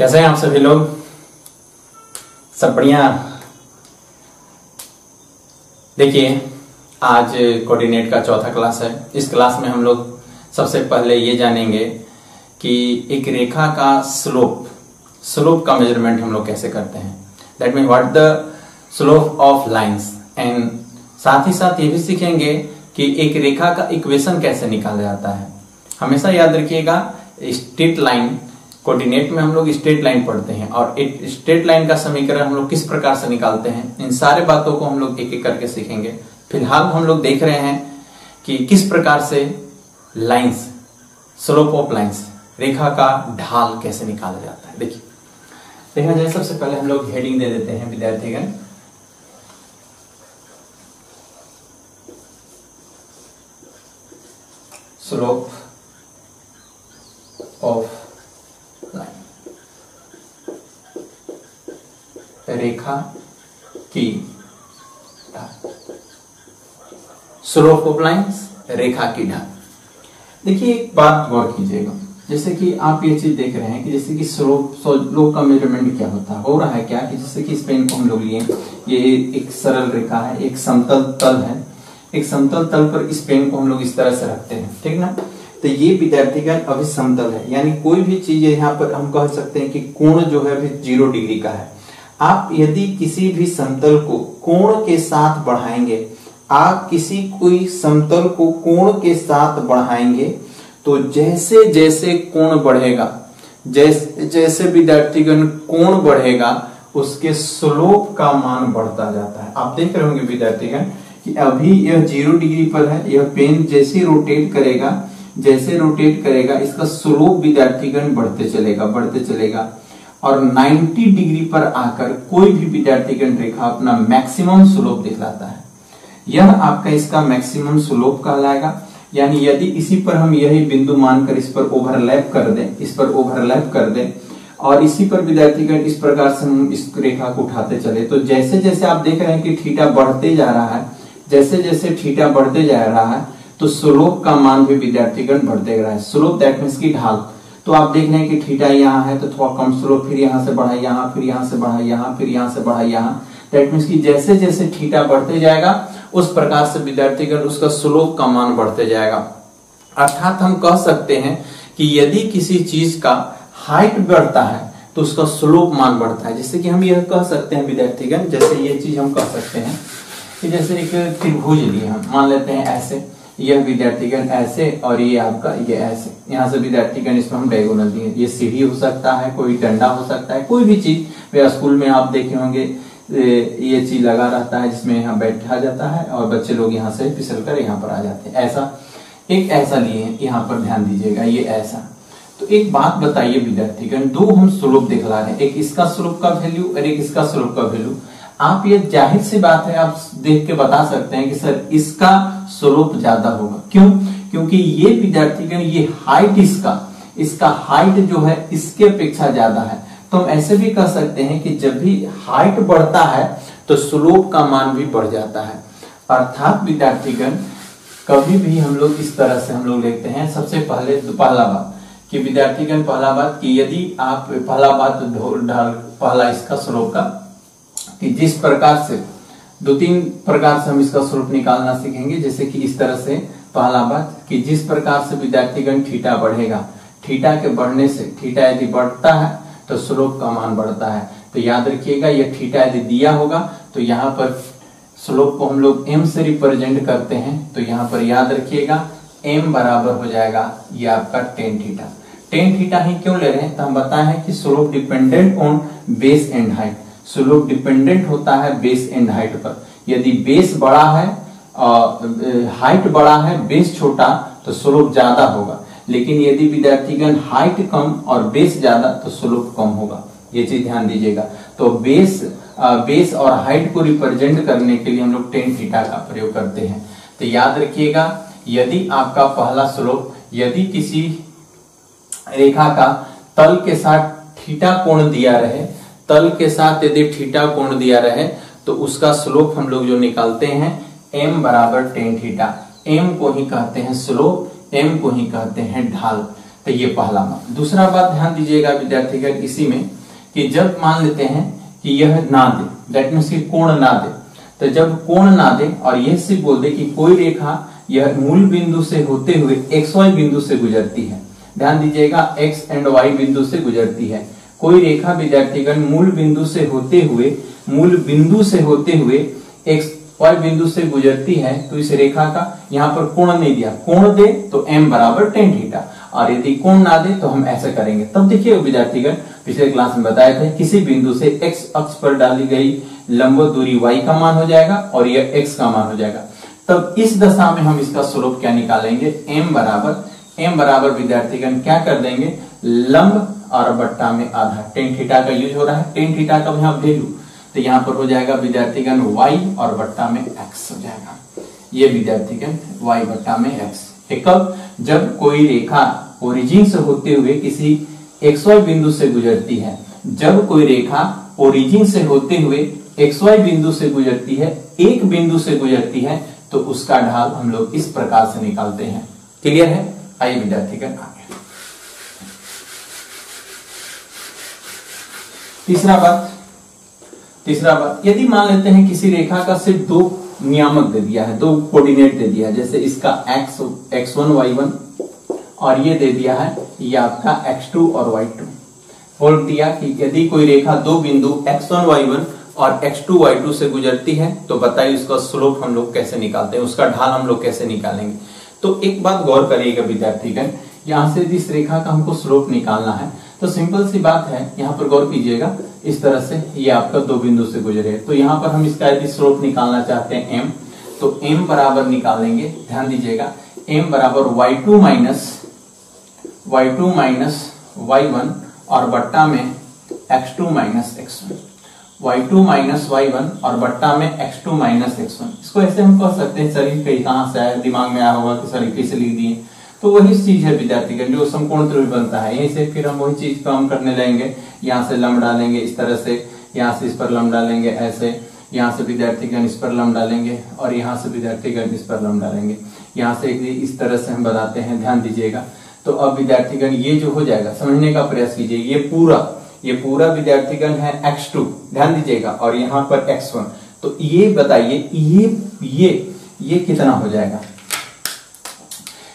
कैसे हैं आप सभी लोग? सब बढ़िया। देखिए, आज कोऑर्डिनेट का चौथा क्लास है। इस क्लास में हम लोग सबसे पहले ये जानेंगे कि एक रेखा का स्लोप का मेजरमेंट हम लोग कैसे करते हैं। That mean what the slope of lines. And साथ ही साथ ये भी सीखेंगे कि एक रेखा का इक्वेशन कैसे निकाला जाता है। हमेशा याद रखिएगा, स्ट्रेट लाइन कोऑर्डिनेट में हम लोग स्ट्रेट लाइन पढ़ते हैं और एक स्ट्रेट लाइन का समीकरण हम लोग किस प्रकार से निकालते हैं, इन सारे बातों को हम लोग एक एक करके सीखेंगे। फिलहाल हम लोग देख रहे हैं कि किस प्रकार से लाइंस, स्लोप ऑफ लाइंस, रेखा का ढाल कैसे निकाला जाता है। देखिए, देखा जाए सबसे पहले हम लोग हेडिंग दे देते हैं विद्यार्थीगण। स्लोप ऑफ लाइन, रेखा की ढाल। स्लोप ऑफ लाइंस, रेखा की ढाल। देखिए, एक बात गौर कीजिएगा, जैसे कि आप ये चीज देख रहे हैं कि जैसे कि स्लोप का मेजरमेंट क्या होता है, हो रहा है क्या कि जैसे कि इस पेन को हम लोग लिए, ये एक सरल रेखा है, एक समतल तल है, एक समतल तल पर इस पेन को हम लोग इस तरह से रखते हैं, ठीक ना। तो ये विद्यार्थीगण अभी समतल है, यानी कोई भी चीज यहाँ पर हम कह सकते हैं कि कोण जो है अभी 0 डिग्री का है। आप यदि किसी भी समतल को कोण के साथ बढ़ाएंगे, आप किसी कोई समतल को कोण के साथ बढ़ाएंगे तो जैसे जैसे कोण बढ़ेगा, जैसे विद्यार्थीगण कोण बढ़ेगा, उसके स्लोप का मान बढ़ता जाता है। आप देख रहे होंगे विद्यार्थीगण कि अभी यह 0 डिग्री पर है, यह पेन जैसे रोटेट करेगा इसका स्लोप विद्यार्थीगण बढ़ते चलेगा और 90 डिग्री पर आकर कोई भी विद्यार्थीगण रेखा अपना मैक्सिमम स्लोप दिखलाता है। यह आपका इसका मैक्सिमम स्लोप कहलाएगा। यानी यदि इसी पर हम यही बिंदु मानकर इस पर ओवरलैप कर दें और इसी पर विद्यार्थीगण इस प्रकार से हम इस रेखा को उठाते चले, तो जैसे जैसे आप देख रहे हैं कि थीटा बढ़ते जा रहा है, जैसे जैसे थीटा बढ़ते जा रहा है तो स्लोप का मान भी विद्यार्थीगण बढ़ते जा रहा है। स्लोप दैट मींस की ढाल। तो आप देख रहे हैं कि थीटा यहाँ है तो थोड़ा कम स्लोप, फिर यहाँ से बढ़ा यहाँ, फिर यहाँ से बढ़ा यहाँ, फिर यहाँ से बढ़ा यहाँ। दैट मींस की जैसे जैसे थीटा बढ़ते जाएगा उस प्रकार से विद्यार्थीगण उसका स्लोप का मान बढ़ते जाएगा। अर्थात हम कह सकते हैं कि यदि किसी चीज का हाइट बढ़ता है तो उसका स्लोप मान बढ़ता है। जैसे कि हम यह कह सकते हैं विद्यार्थीगण, जैसे ये चीज हम कह सकते हैं कि जैसे एक त्रिभुज लिए हम मान लेते हैं ऐसे, यह विद्यार्थीगण ऐसे और ये आपका ये ऐसे, यहाँ से विद्यार्थीगण इसमें हम डायगोनल दिए। ये सीढ़ी हो सकता है, कोई डंडा हो सकता है, कोई भी चीज। वे स्कूल में आप देखे होंगे ये चीज लगा रहता है जिसमें यहाँ बैठा जाता है और बच्चे लोग यहाँ से फिसल कर यहाँ पर आ जाते हैं। ऐसा लिए यहाँ पर ध्यान दीजिएगा, ये ऐसा। तो एक बात बताइए विद्यार्थीगण, दो हम स्लोप दिखला रहे हैं, एक इसका स्लोप का वैल्यू और एक इसका स्लोप का वैल्यू। आप ये जाहिर सी बात है, आप देख के बता सकते हैं कि सर इसका स्लोप ज्यादा होगा। क्यों? क्योंकि ये विद्यार्थीगण ये हाइट इसका हाइट जो है इसके अपेक्षा ज्यादा है। तो हम ऐसे भी कह सकते हैं कि जब भी हाइट बढ़ता है तो स्लोप का मान भी बढ़ जाता है। अर्थात विद्यार्थीगण कभी भी हम लोग इस तरह से हम लोग देखते हैं। सबसे पहला बात कि विद्यार्थीगण यदि आप पहला इसका स्लोप का, कि जिस प्रकार से 2-3 प्रकार से हम इसका स्लोप निकालना सीखेंगे। जैसे कि इस तरह से पहला बात कि जिस प्रकार से विद्यार्थीगण थीटा बढ़ेगा, थीटा के बढ़ने से थीटा यदि बढ़ता है तो स्लोप का मान बढ़ता है। तो याद रखिएगा, यह थीटा यदि दिया होगा तो यहाँ पर स्लोप को हम लोग m से रिप्रेजेंट करते हैं। तो यहाँ पर याद रखिएगा m बराबर हो जाएगा ये आपका tan थीटा। tan थीटा ही क्यों ले रहे हैं? तो हम बताए हैं कि slope dependent on base and height. Slope dependent होता है बेस एंड हाइट पर। यदि बेस बड़ा है हाइट बड़ा है, बेस छोटा, तो स्लोप ज्यादा होगा। लेकिन यदि विद्यार्थीगण हाइट कम और बेस ज्यादा तो स्लोप कम होगा। ये चीज ध्यान दीजिएगा। तो बेस और हाइट को रिप्रेजेंट करने के लिए हम लोग tan थीटा का प्रयोग करते हैं। तो याद रखिएगा, यदि आपका पहला स्लोप, यदि किसी रेखा का तल के साथ थीटा कोण दिया रहे, तल के साथ यदि थीटा कोण दिया रहे तो उसका स्लोप हम लोग जो निकालते हैं m बराबर tan थीटा। m को ही कहते हैं स्लोप, m को ही कहते हैं ढाल। तो तो ये पहला बात। दूसरा बात ध्यान दीजिएगा विद्यार्थीगण इसी में कि जब मान लेते हैं कि यह ना दे, दैट मीन्स कि कोण ना दे, तो जब कोण ना दे और यह सिर्फ बोल दे कि कोई रेखा यह मूल बिंदु से होते हुए XY बिंदु से गुजरती है, ध्यान दीजिएगा X एंड Y बिंदु से गुजरती है। कोई रेखा विद्यार्थीगण मूल बिंदु से होते हुए XY बिंदु से गुजरती है, तो इस रेखा का यहाँ पर कोण नहीं दिया, कोण दे तो m बराबर tan थीटा, और यदि कोण ना दे तो हम ऐसा करेंगे। तब देखिए विद्यार्थीगण पिछले क्लास में बताए थे किसी बिंदु से x अक्ष पर डाली गई लंबवत दूरी y का मान हो जाएगा और यह x का मान हो जाएगा। तब इस दशा में हम इसका स्लोप क्या निकालेंगे, m बराबर विद्यार्थीगण क्या कर देंगे, लंब और बट्टा में आधा, tan थीटा का यूज हो रहा है, tan थीटा का यहाँ वैल्यू, तो यहाँ पर हो जाएगा विद्यार्थीगण y और बट्टा में x हो जाएगा, ये विद्यार्थीगण y बट्टा में x। कब, जब कोई रेखा ओरिजिन से होते हुए किसी XY बिंदु से गुजरती है, जब कोई रेखा ओरिजिन से होते हुए XY बिंदु से गुजरती है, एक बिंदु से गुजरती है, तो उसका ढाल हम लोग इस प्रकार से निकालते हैं। क्लियर है? आइए विद्यार्थीगण आगे। तीसरा बात, यदि मान लेते हैं किसी रेखा का सिर्फ दो नियामक दे दिया है, दो कोऑर्डिनेट दे दिया है, जैसे इसका x1 y1 और ये दे दिया है ये आपका x2 और y2, बोल दिया कि यदि कोई रेखा दो बिंदु x1 y1 और x2 y2 से गुजरती है, तो बताइए उसका स्लोप हम लोग कैसे निकालते हैं, उसका ढाल हम लोग कैसे निकालेंगे। तो एक बात गौर करिएगा विद्यार्थीगण, यहाँ से जिस रेखा का हमको स्लोप निकालना है, तो सिंपल सी बात है, यहाँ पर गौर कीजिएगा, इस तरह से ये आपका दो बिंदु से गुजरे, तो यहाँ पर हम इसका यदि स्लोप निकालना चाहते हैं m, तो m बराबर निकालेंगे, ध्यान दीजिएगा, m बराबर y2 माइनस y1 और बट्टा में x2 minus x1, y2 minus y1 और बट्टा में x2 माइनस x1। इसको ऐसे हम कह सकते हैं, शरीर कहीं कहां से आया, दिमाग में आया होगा कि सर कैसे लिख दिए, तो वही चीज है विद्यार्थीगण जो समकोण त्रिभुज बनता है। यहीं से फिर हम वही चीज को हम करने जाएंगे, यहाँ से लंब डालेंगे इस तरह से, यहाँ से इस पर लंब डालेंगे ऐसे, यहाँ से विद्यार्थीगण इस पर लंब डालेंगे और यहाँ से विद्यार्थीगण इस पर लंब डालेंगे, यहाँ से इस तरह से हम बनाते हैं, ध्यान दीजिएगा। तो अब विद्यार्थीगण ये जो हो जाएगा, समझने का प्रयास कीजिए, ये पूरा विद्यार्थीगण है x2, ध्यान दीजिएगा, और यहाँ पर x1, तो ये बताइए ये कितना हो जाएगा,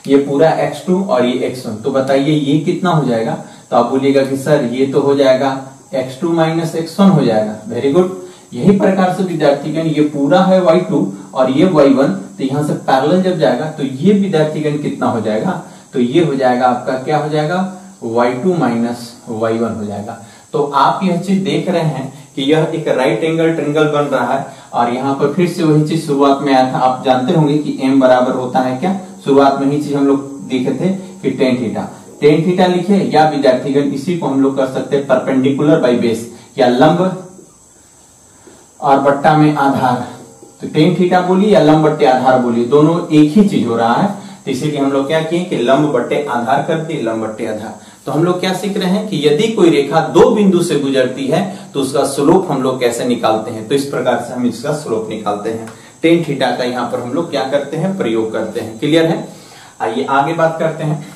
ये पूरा x2 और ये x1, तो बताइए ये कितना हो जाएगा। तो आप बोलिएगा कि सर ये तो हो जाएगा x2 माइनस x1 हो जाएगा, वेरी गुड। यही प्रकार से विद्यार्थीगण ये पूरा है y2 और ये y1, तो यहाँ से पैरेलल जब जाएगा तो ये विद्यार्थीगण कितना हो जाएगा, तो ये हो जाएगा आपका क्या हो जाएगा, y2 माइनस y1 हो जाएगा। तो आप यह चीज देख रहे हैं कि यह एक राइट एंगल ट्रायंगल बन रहा है, और यहाँ पर फिर से वही चीज शुरुआत में आया था, आप जानते होंगे कि m बराबर होता है क्या, शुरुआत में ही चीज हम लोग देखे थे कि tan थीटा लिखे, या विद्यार्थीगण इसी को हम लोग कर सकते हैं परपेंडिकुलर बाई बेस, या लंब और बट्टा में आधार, तो tan थीटा बोलिए या लंब बट्टे आधार बोलिए, दोनों एक ही चीज हो रहा है। तो इसीलिए हम लोग क्या किए कि लंब बट्टे आधार कर दिए, लंब बट्टे आधार। तो हम लोग क्या सीख रहे हैं कि यदि कोई रेखा दो बिंदु से गुजरती है तो उसका स्लोप हम लोग कैसे निकालते हैं, तो इस प्रकार से हम इसका स्लोप निकालते हैं। tan थीटा का यहाँ पर हम लोग क्या करते हैं, प्रयोग करते हैं। क्लियर है? आइए आगे बात करते हैं।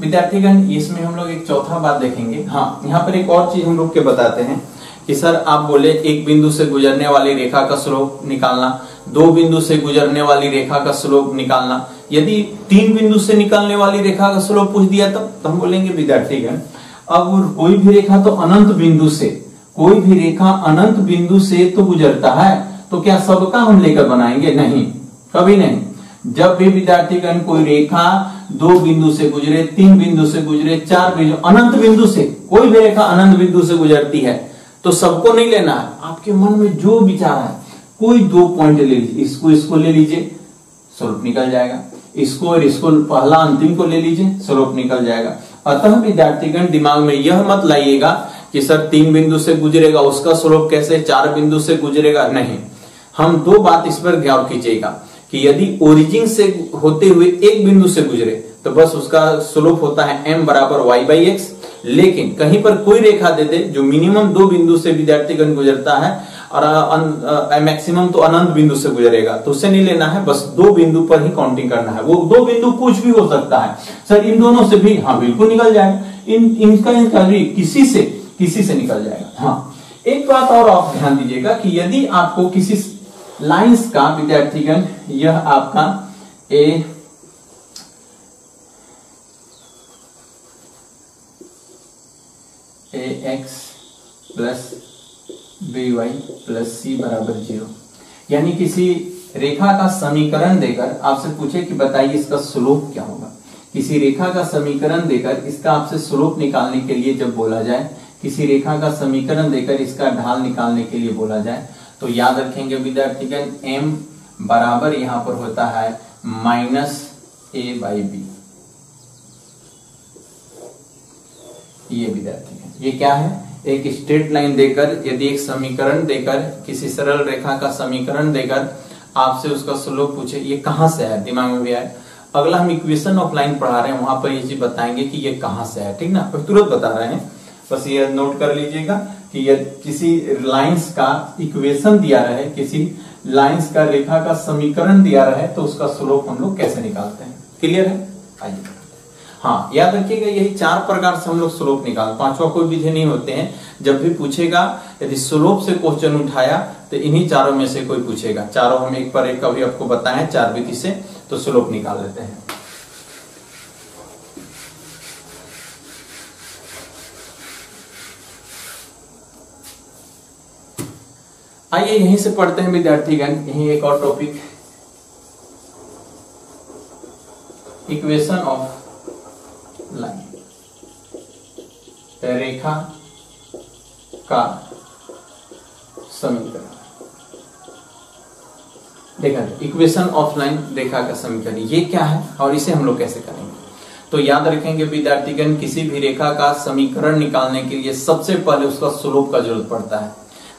विद्यार्थीगण इसमें हम लोग एक चौथा बात देखेंगे। हाँ, यहाँ पर एक और चीज हम लोग के बताते हैं कि सर आप बोले एक बिंदु से गुजरने वाली रेखा का स्लोप निकालना, दो बिंदु से गुजरने वाली रेखा का स्लोप निकालना, यदि तीन बिंदु से निकलने वाली रेखा का स्लोप पूछ दिया तब तो हम बोलेंगे विद्यार्थीगण अब कोई भी रेखा तो अनंत बिंदु से, कोई भी रेखा अनंत बिंदु से तो गुजरता है, तो क्या सबका हम लेकर बनाएंगे? नहीं, कभी नहीं। जब भी विद्यार्थीगण कोई रेखा दो बिंदु से गुजरे, तीन बिंदु से गुजरे, चार बिंदु, अनंत बिंदु से, कोई भी रेखा अनंत बिंदु से गुजरती है तो सबको नहीं लेना है, आपके मन में जो विचार है कोई दो पॉइंट ले लीजिए, इसको ले लीजिए, स्वरूप निकल जाएगा, इसको और इसको पहला अंतिम को ले लीजिए, स्वरूप निकल जाएगा। अतः विद्यार्थीगण दिमाग में यह मत लाइएगा कि सर तीन बिंदु से गुजरेगा उसका स्वरूप कैसे, चार बिंदु से गुजरेगा, नहीं। हम दो बात इस पर गौर कीजिएगा कि यदि ओरिजिन से होते हुए एक बिंदु से गुजरे तो बस उसका स्लोप होता है m बराबर y/x। लेकिन कहीं पर कोई रेखा दे दे जो मिनिमम 2 बिंदु से विद्यार्थीगण गुजरता है और मैक्सिमम तो अनंत बिंदु से गुजरेगा, तो उससे नहीं लेना है, बस 2 बिंदु पर ही काउंटिंग करना है। वो 2 बिंदु कुछ भी हो सकता है सर, इन दोनों से भी, हाँ बिल्कुल निकल जाएगा, इनका भी किसी से निकल जाएगा। हाँ, एक बात और आप ध्यान दीजिएगा कि यदि आपको किसी लाइंस का विद्यार्थीगण, यह आपका ax plus by plus c बराबर 0, यानी किसी रेखा का समीकरण देकर आपसे पूछे कि बताइए इसका स्लोप क्या होगा। किसी रेखा का समीकरण देकर इसका आपसे स्लोप निकालने के लिए जब बोला जाए, किसी रेखा का समीकरण देकर इसका ढाल निकालने के लिए बोला जाए, तो याद रखेंगे विद्यार्थीगण m बराबर यहां पर होता है -a/b। ये विद्यार्थीगण, ये क्या है, एक स्ट्रेट लाइन देकर, यदि एक समीकरण देकर, किसी सरल रेखा का समीकरण देकर आपसे उसका स्लोप पूछे, ये कहां से है, दिमाग में भी आए। अगला हम इक्वेशन ऑफ लाइन पढ़ा रहे हैं, वहां पर ये चीज बताएंगे कि ये कहां से है, ठीक ना, तुरंत बता रहे हैं, बस ये नोट कर लीजिएगा कि यदि किसी लाइंस का इक्वेशन दिया रहे, किसी लाइंस का रेखा का समीकरण दिया रहे, तो उसका स्लोप हम लोग कैसे निकालते हैं। क्लियर है? आइए, हाँ याद रखिएगा, यही 4 प्रकार से हम लोग स्लोप निकालते, 5वां कोई विधि नहीं होते हैं। जब भी पूछेगा, यदि स्लोप से क्वेश्चन उठाया तो इन्हीं चारों में से कोई पूछेगा। चारों हम एक पर एक कभी आपको बताएं 4 विधि से, तो स्लोप निकाल लेते हैं। आइए यहीं से पढ़ते हैं विद्यार्थीगण, यहीं एक और टॉपिक, इक्वेशन ऑफ लाइन, रेखा का समीकरण। देखा, इक्वेशन ऑफ लाइन, रेखा का समीकरण, ये क्या है और इसे हम लोग कैसे करेंगे। तो याद रखेंगे विद्यार्थीगण, किसी भी रेखा का समीकरण निकालने के लिए सबसे पहले उसका स्लोप का जरूरत पड़ता है।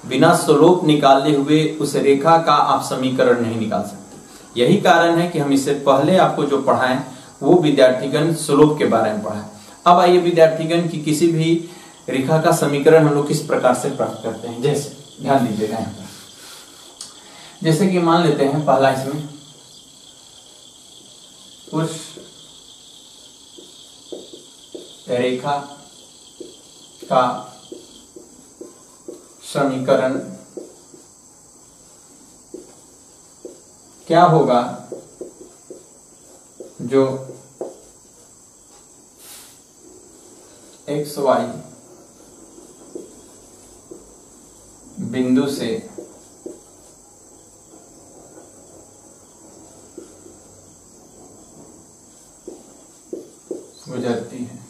बिना स्लोप निकाले हुए उस रेखा का आप समीकरण नहीं निकाल सकते। यही कारण है कि हम इससे पहले आपको जो पढ़ाएं वो विद्यार्थीगण स्लोप के बारे में पढ़ाएं। अब आइए विद्यार्थीगण की किसी भी रेखा का समीकरण हम लोग किस प्रकार से प्राप्त करते हैं। जैसे ध्यान दीजिएगा यहाँ पर, जैसे कि मान लेते हैं पहला इसमें उस रेखा का समीकरण क्या होगा जो एक्स वाई बिंदु से गुजरती है।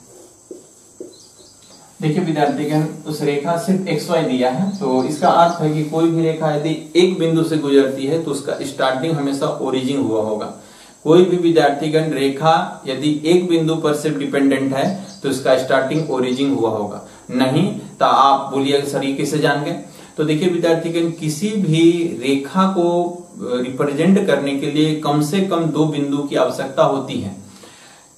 देखिए विद्यार्थीगण, उस रेखा सिर्फ एक्स वाई दिया है, तो इसका अर्थ है कि कोई भी रेखा यदि एक बिंदु से गुजरती है तो उसका स्टार्टिंग हमेशा ओरिजिन हुआ होगा। कोई भी विद्यार्थीगण रेखा यदि एक बिंदु पर सिर्फ डिपेंडेंट है तो इसका स्टार्टिंग ओरिजिन हुआ होगा, नहीं तो आप बोलिए सर ये कैसे जान गए। तो देखिए विद्यार्थीगण, किसी भी रेखा को रिप्रेजेंट करने के लिए कम से कम 2 बिंदु की आवश्यकता होती है।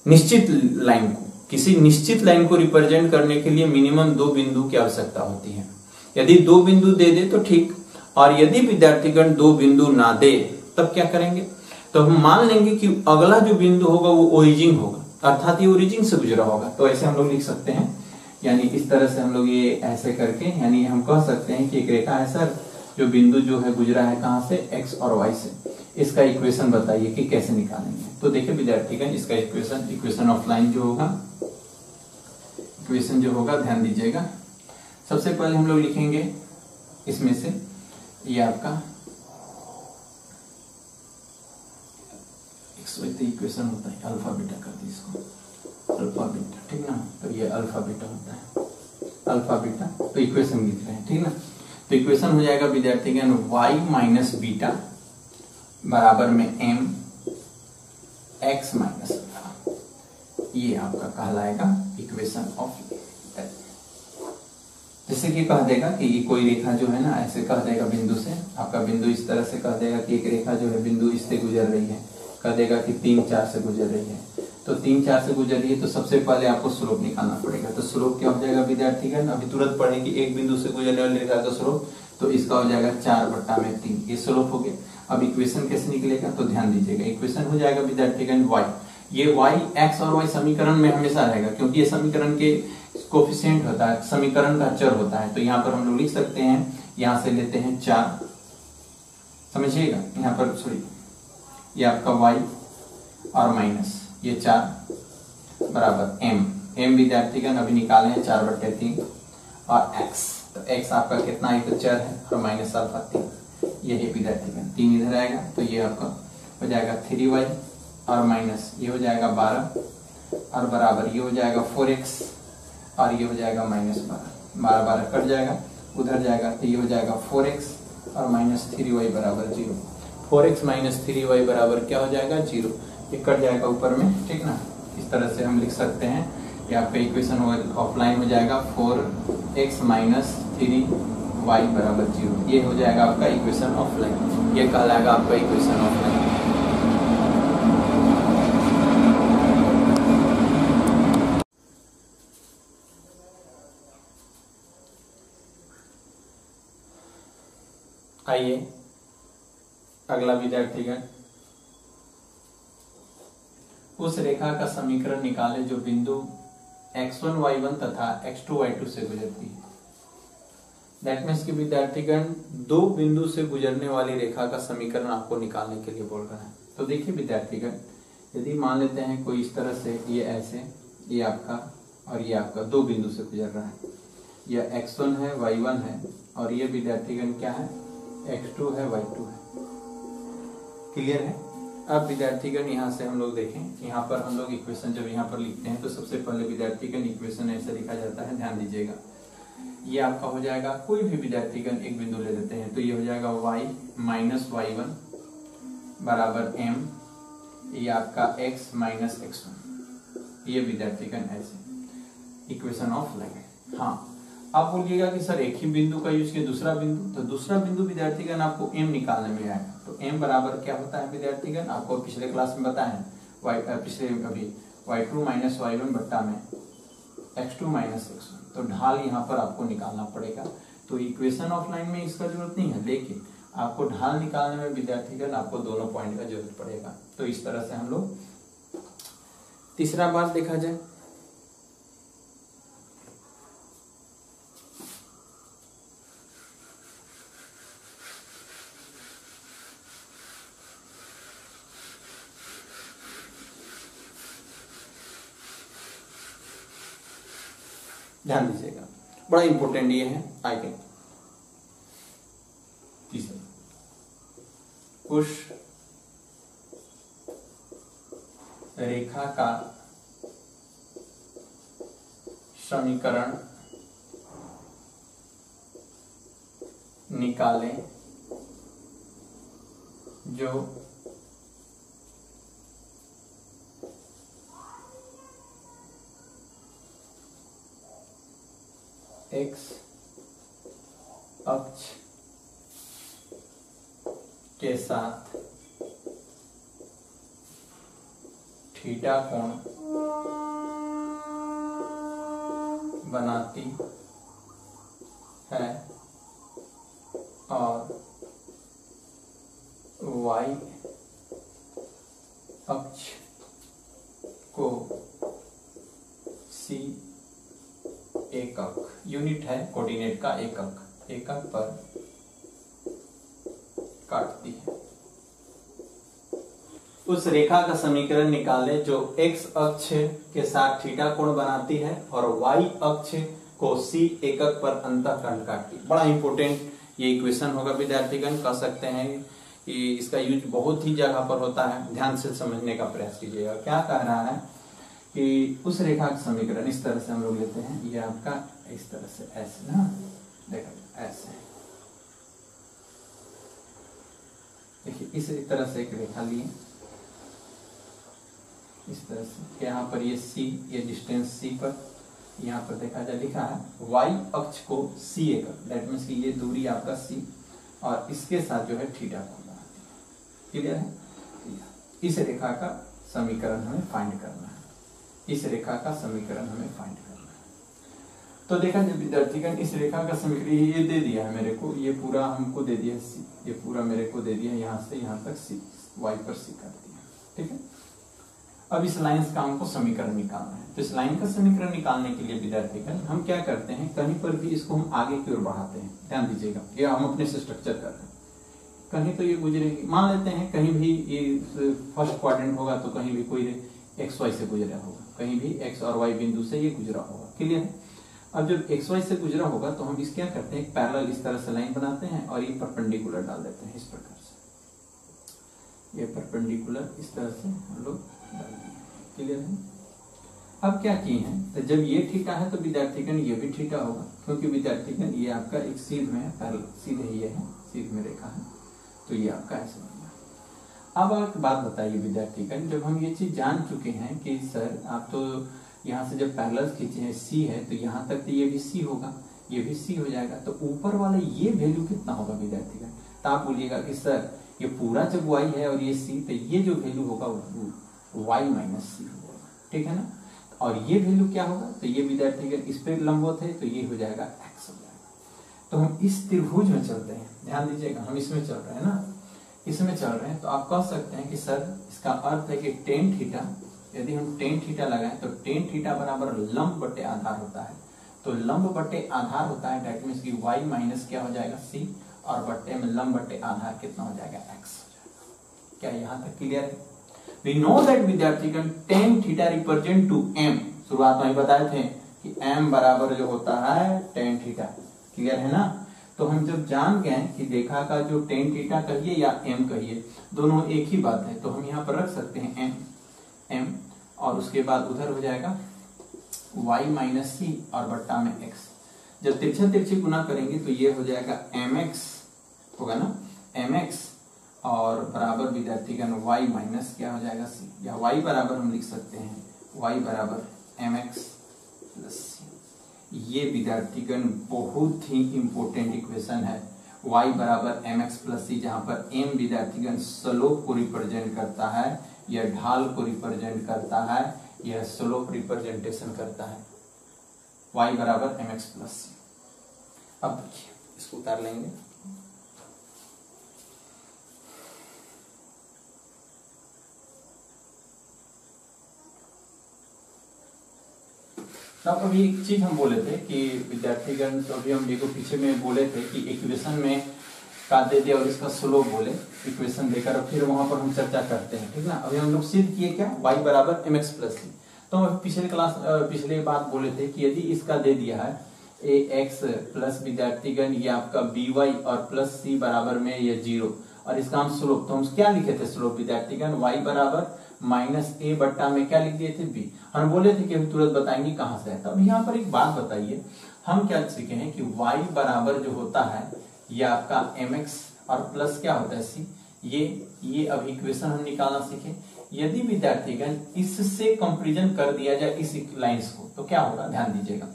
निश्चित लाइन को, किसी निश्चित लाइन को रिप्रेजेंट करने के लिए मिनिमम 2 बिंदु की आवश्यकता होती है। यदि 2 बिंदु दे दे तो ठीक, और यदि विद्यार्थीगण 2 बिंदु ना दे तब क्या करेंगे, तो हम मान लेंगे कि अगला जो बिंदु होगा वो ओरिजिन होगा, अर्थात ये ओरिजिन से गुजरा होगा। तो ऐसे हम लोग लिख सकते हैं, यानी इस तरह से हम लोग ये ऐसे करके, यानी हम कह सकते हैं कि एक रेखा है सर, जो बिंदु जो है गुजरा है कहां से, एक्स और वाई से। इसका इक्वेशन बताइए कि कैसे निकालेंगे। तो देखिए विद्यार्थीगण, इसका इक्वेशन ऑफ लाइन जो होगा, इक्वेशन जो होगा ध्यान दीजिएगा, सबसे पहले हम लोग लिखेंगे इसमें से ये आपका इक्वेशन होता है, अल्फा बीटा कर दी इसको, अल्फा बीटा, ठीक ना। तो ये अल्फा बीटा होता है, अल्फा बीटा, तो इक्वेशन लिख रहे हैं, ठीक ना। तो इक्वेशन हो जाएगा विद्यार्थीगण y माइनस बीटा बराबर में m x माइनस अल्फा, ये आपका कहलाएगा इक्वेशन ऑफ। जैसे कि कह देगा कि ये कोई रेखा जो है ना, ऐसे कह देगा बिंदु से, आपका बिंदु इस तरह से कह देगा कि एक रेखा जो है बिंदु इससे गुजर रही है, कह देगा कि 3, 4 से गुजर रही है। तो 3 4 से गुजर रही है, तो सबसे पहले आपको स्लोप निकालना पड़ेगा। तो स्लोप क्या हो जाएगा विद्यार्थीगण, अभी तुरंत पढ़े कि एक बिंदु से गुजरने वाली रेखा का स्लोप, तो इसका हो जाएगा 4/3, ये स्लोप हो गया। अब इक्वेशन कैसे निकलेगा, तो ध्यान दीजिएगा, इक्वेशन हो जाएगा विद्यार्थीगण y, ये y x और y समीकरण में हमेशा रहेगा, क्योंकि ये समीकरण के कोफिशिएंट होता है, समीकरण का चर होता है। तो यहाँ पर हम लोग लिख सकते हैं, यहाँ से लेते हैं 4, समझिएगा, यहाँ पर सॉरी ये आपका y और माइनस ये 4 बराबर m विद्यार्थीगण अभी निकाले हैं 4/3 और x, तो x आपका कितना है, तो चर है, और माइनस अल्फा 3, यही विद्यार्थीगण 3 इधर आएगा, तो ये आपका हो जाएगा 3y और माइनस ये हो जाएगा 12 और बराबर ये हो जाएगा 4x और ये हो जाएगा -12, 12 कट जाएगा, उधर जाएगा, तो ये हो जाएगा 4x और -3y बराबर 0। 4x - 3y बराबर क्या हो जाएगा, 0, ये कट जाएगा ऊपर में, ठीक ना। इस तरह से हम लिख सकते हैं, ये आपका इक्वेशन ऑफलाइन हो जाएगा 4x - 3y बराबर 0, ये हो जाएगा आपका इक्वेशन ऑफलाइन, ये कहलाएगा आपका इक्वेशन ऑफलाइन। आइए अगला विद्यार्थीगण, उस रेखा का समीकरण निकाले जो बिंदु x1 y1 तथा x2 y2 से गुजरती है। दैट मीन्स कि विद्यार्थीगण दो बिंदु से गुजरने वाली रेखा का समीकरण आपको निकालने के लिए बोल रहा है। तो देखिए विद्यार्थीगण, यदि मान लेते हैं कोई इस तरह से, ये ऐसे, ये आपका और ये आपका दो बिंदु से गुजर रहा है, यह x1 है y1 है और ये विद्यार्थीगण क्या है, x2 है y2 है, क्लियर है। अब विद्यार्थीगण यहाँ से हम लोग देखें, यहाँ पर हम लोग इक्वेशन जब यहाँ पर लिखते हैं तो सबसे पहले विद्यार्थीगण इक्वेशन ऐसे लिखा जाता है, ध्यान दीजिएगा, ये आपका हो जाएगा, कोई भी विद्यार्थीगण एक बिंदु ले लेते हैं, तो ये हो जाएगा y - y1 बराबर m, ये आपका x - x1, ये विद्यार्थीगण ऐसे इक्वेशन ऑफ लाइन। हाँ, आप बोलिएगा कि सर एक ही बिंदु का यूज किया, दूसरा बिंदु, तो दूसरा बिंदु विद्यार्थीगण आपको m निकालने में आएगा। तो m बराबर क्या होता है विद्यार्थीगण, आपको पिछले क्लास में बताया है, पिछले अभी y2 - y1 बट्टा में x2 - x1, तो ढाल यहाँ पर आपको निकालना पड़ेगा। तो इक्वेशन ऑफ लाइन में इसका जरूरत नहीं है, लेकिन आपको ढाल निकालने में विद्यार्थीगण आपको दोनों पॉइंट का जरूरत पड़ेगा। तो इस तरह से हम लोग, तीसरा बात देखा जाए, ध्यान दीजिएगा, बड़ा इंपॉर्टेंट ये है, आगे तीसरा, उस रेखा का समीकरण निकालें जो x अक्ष के साथ थीटा कोण बनाती है और y अक्ष को c एकक, यूनिट है कोऑर्डिनेट का एकक पर काटती है। उस रेखा का समीकरण निकाले जो x अक्ष के साथ थीटा कोण बनाती है और y अक्ष को c एकक पर अंतःखंड काटती है। बड़ा इंपॉर्टेंट ये इक्वेशन होगा विद्यार्थीगण, कह सकते हैं कि इसका यूज बहुत ही जगह पर होता है, ध्यान से समझने का प्रयास कीजिएगा। क्या कह रहा है कि उस रेखा का समीकरण इस तरह से हम लोग लेते हैं, ये आपका इस तरह से ऐसे ना, देखो ऐसे, देखिए इस तरह से एक रेखा लिए, इस तरह से, यहाँ पर ये c, ये डिस्टेंस c पर, यहाँ पर देखा जाए लिखा है y अक्ष को c एकक, दैट मीन्स कि ये दूरी आपका c और इसके साथ जो है थीटा कोण बनाती है, क्लियर है। इस रेखा का समीकरण हमें फाइंड करना है, इस रेखा का समीकरण हमें फाइंड करना है। तो देखा जब विद्यार्थीगण इस रेखा का समीकरण ये दे दिया है मेरे को, ये पूरा हमको दे दिया सी, ये पूरा मेरे को दे दिया यहाँ से यहाँ तक सी, वाई पर सी कर दिया, ठीक है। अब इस लाइन का हमको समीकरण निकालना है। तो इस लाइन का समीकरण निकालने के लिए विद्यार्थीगण हम क्या करते हैं, कहीं पर भी इसको हम आगे की ओर बढ़ाते हैं। ध्यान दीजिएगा, ये हम अपने से स्ट्रक्चर कर रहे हैं। कहीं तो ये गुजरेगी, मान लेते हैं कहीं भी ये फर्स्ट क्वाड्रेंट होगा तो कहीं भी कोई एक्स वाई से गुजरा होगा, कहीं भी एक्स और वाई बिंदु से ये गुजरा होगा, क्लियर है। अब जब एक्स वाई से गुजरा होगा तो हम इस क्या करते हैं, एक पैरेलल इस तरह से लाइन बनाते हैं और ये परपेंडिकुलर डाल देते हैं इस प्रकार से, ये परपेंडिकुलर इस तरह से हम लोग डाल दिए, क्लियर है। अब क्या किए हैं, तो जब ये थीटा है तो विद्यार्थीगण ये भी थीटा होगा, क्योंकि विद्यार्थीगण ये आपका एक सीध में है, पैरेलल सीधे ये है, सीध में रेखा है, तो ये आपका ऐसे बन गया। अब एक बात बताइए विद्यार्थीगण, जब हम ये चीज जान चुके हैं कि सर आप तो यहाँ से जब पैरेलल खींचे हैं सी है तो यहाँ तक तो ये भी सी होगा, ये भी सी हो जाएगा, तो ऊपर वाला ये वैल्यू कितना होगा विद्यार्थीगण, तो आप बोलिएगा कि सर ये पूरा जब वाई है और ये सी, तो ये जो वैल्यू होगा वाई माइनस सी होगा, ठीक है ना। और ये वैल्यू क्या होगा, तो ये विद्यार्थीगण इस पे लंबवत है तो ये हो जाएगा एक्स हो जाएगा। तो हम इस त्रिभुज में चलते हैं, ध्यान दीजिएगा, हम इसमें चल रहे हैं ना, इसमें चल रहे हैं। तो आप कह सकते हैं कि सर इसका अर्थ है कि टेन थीटा, यदि हम टेन थीटा लगाएं तो टेन थीटा बराबर लंब बटे आधार होता है। तो लंब बटे आधार होता है, डेट मीन्स की वाई माइनस क्या हो जाएगा सी, और बट्टे में लंब बटे आधार कितना हो जाएगा एक्स हो जाएगा। क्या यहाँ तक क्लियर है? वी नो दैट विद्यार्थीगण tan theta represent two M, शुरुआत में बताए थे कि एम बराबर जो होता है टेन थीटा, क्लियर है ना। तो हम जब जान गए कि रेखा का जो टेन थीटा कहिए या एम कहिए, दोनों एक ही बात है, तो हम यहाँ पर रख सकते हैं एम, और उसके बाद उधर हो जाएगा y माइनस सी और बट्टा में x। जब तिरछे तिरछे गुना करेंगे तो ये हो जाएगा mx होगा ना, mx और बराबर विद्यार्थीगण y माइनस क्या हो जाएगा c, या y बराबर हम लिख सकते हैं y बराबर mx प्लस c। ये विद्यार्थीगण बहुत ही इंपॉर्टेंट इक्वेशन है, y बराबर mx प्लस c, जहां पर m विद्यार्थीगण स्लोप को रिप्रेजेंट करता है, यह ढाल को रिप्रेजेंट करता है, यह स्लोप रिप्रेजेंटेशन करता है, y बराबर mx प्लस सी। अब देखिए इसको उतार लेंगे, तब अभी एक चीज हम बोले थे कि विद्यार्थीगण, तो अभी हम देखो पीछे में बोले थे कि इक्वेशन में का दे दिया और इसका स्लोप बोले, इक्वेशन देकर और फिर वहां पर हम चर्चा करते हैं, ठीक ना। अभी हम लोग सिद्ध किए क्या, y बराबर mx प्लस सी। तो हम पिछले बात बोले थे कि यदि इसका दे दिया है ax प्लस विद्यार्थीगण ये आपका by और प्लस c बराबर में ये 0, और इसका हम स्लोप, तो हम क्या लिखे थे स्लोप विद्यार्थीगण, y बराबर माइनस a बट्टा में क्या लिख दिए थे b। हम बोले थे कि हम तुरंत बताएंगे कहां से है। तब यहाँ पर एक बात बताइए, हम क्या सीखे हैं कि y बराबर जो होता है ये आपका mx और प्लस क्या होता है c, ये अभी इक्वेशन हम निकालना सीखे। यदि विद्यार्थीगण इससे कंपैरिजन कर दिया जाए इस लाइंस को तो क्या होगा, ध्यान दीजिएगा।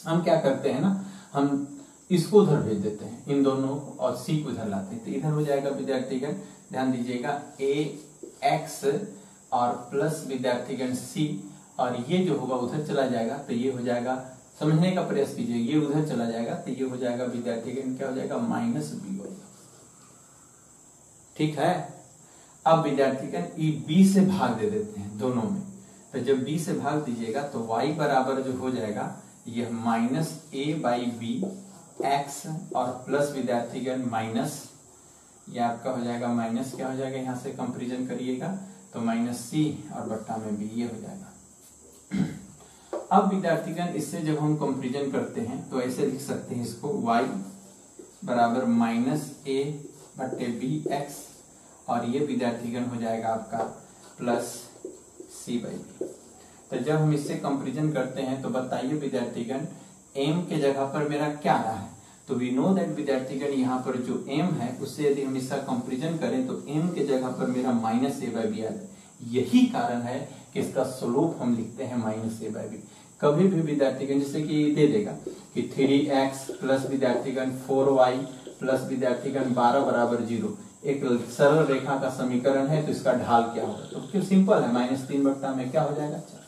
हम क्या करते हैं ना, हम इसको उधर भेज देते हैं इन दोनों को, और c को उधर लाते हैं, तो इधर हो जाएगा विद्यार्थीगण, ध्यान दीजिएगा ax और प्लस विद्यार्थीगण c, और ये जो होगा उधर चला जाएगा, तो ये हो जाएगा, समझने का प्रयास कीजिए, ये उधर चला जाएगा तो ये हो जाएगा विद्यार्थीगण क्या हो जाएगा माइनस by, ठीक है। अब विद्यार्थीगण b से भाग दे देते हैं दोनों में, तो जब b से भाग दीजिएगा तो y बराबर जो हो जाएगा यह minus a by B X और प्लस विद्यार्थीगण माइनस, ये आपका हो जाएगा माइनस क्या हो जाएगा, यहाँ से कंपैरिजन करिएगा तो माइनस c और बट्टा में b, ये हो जाएगा। अब विद्यार्थीगण इससे जब हम कंपैरिजन करते हैं तो ऐसे लिख सकते हैं इसको, y बराबर माइनस a बट्टे बी एक्स, और ये विद्यार्थीगण हो जाएगा आपका प्लस c बाई बी। तो जब हम इससे कंपैरिजन करते हैं तो बताइए विद्यार्थीगण m के जगह पर मेरा क्या रहा है, तो वी नो दैट विद्यार्थीगण यहाँ पर जो m है उससे यदि हम इसका कंपैरिजन करें तो m के जगह पर मेरा माइनस a बाई बी आ जाए। यही कारण है कि इसका स्लोप हम लिखते हैं माइनस a बाई बी। कभी भी विद्यार्थीगण जैसे कि दे देगा कि 3x प्लस विद्यार्थीगण 4y प्लस विद्यार्थीगण 12 बराबर 0, एक सरल रेखा का समीकरण है तो इसका ढाल क्या होगा, तो क्यों सिंपल है, -3 बट्टा में क्या हो जाएगा 4।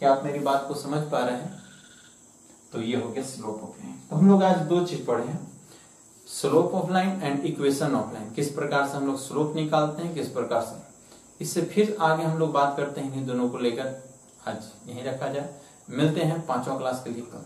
क्या आप मेरी बात को समझ पा रहे हैं? तो ये हो गया स्लोप ऑफ लाइन। तो हम लोग आज 2 चीज पढ़े हैं, slope of line and equation of line, किस प्रकार से हम लोग स्लोप निकालते हैं, किस प्रकार से। इससे फिर आगे हम लोग बात करते हैं इन दोनों को लेकर। आज यहीं रखा जाए, मिलते हैं 5वां क्लास के लिए कल।